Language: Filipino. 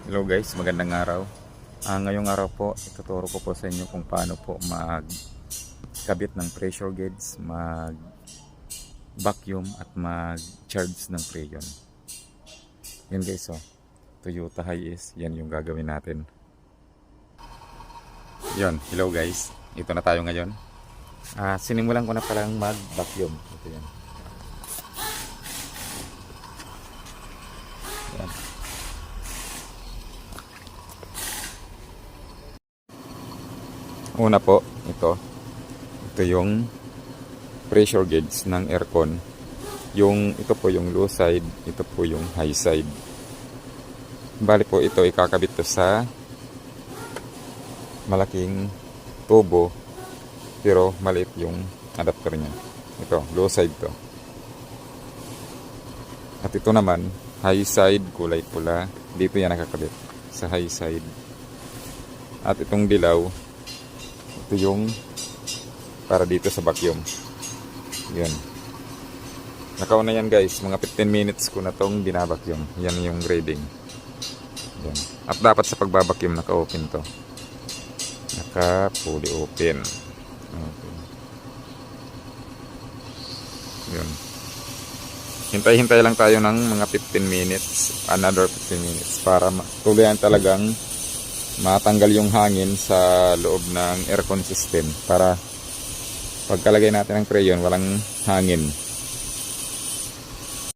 Hello guys, magandang araw. Ngayong araw po, ituturo ko po sa inyo kung paano po magkabit ng pressure gauge, mag-vacuum at mag-charge ng freon. Yan guys, oh. Toyota Hiace, yan yung gagawin natin. Yan, hello guys. Ito na tayo ngayon. Sinimulan ko na palang mag-vacuum. Ito yan. Yan. Una po, ito yung pressure gauge ng aircon. Ito po yung low side, ito po yung high side. Bali po ito ikakabit to sa malaking tubo, pero maliit yung adapter niya. Ito, low side to. At ito naman, high side, kulay pula. Dito yan nakakabit sa high side. At itong dilaw, ito yung para dito sa vacuum. Yan. Nakauna yan guys. Mga 15 minutes ko na tong binabacuum. Yan yung grading. Yan. At dapat sa pagbabacuum naka-open to. Naka-fully open. Okay. Yan. Hintay-hintay lang tayo ng mga 15 minutes. Another 15 minutes. Para tuluyan talagang matanggal yung hangin sa loob ng aircon system para pagkalagay natin ng freon walang hangin.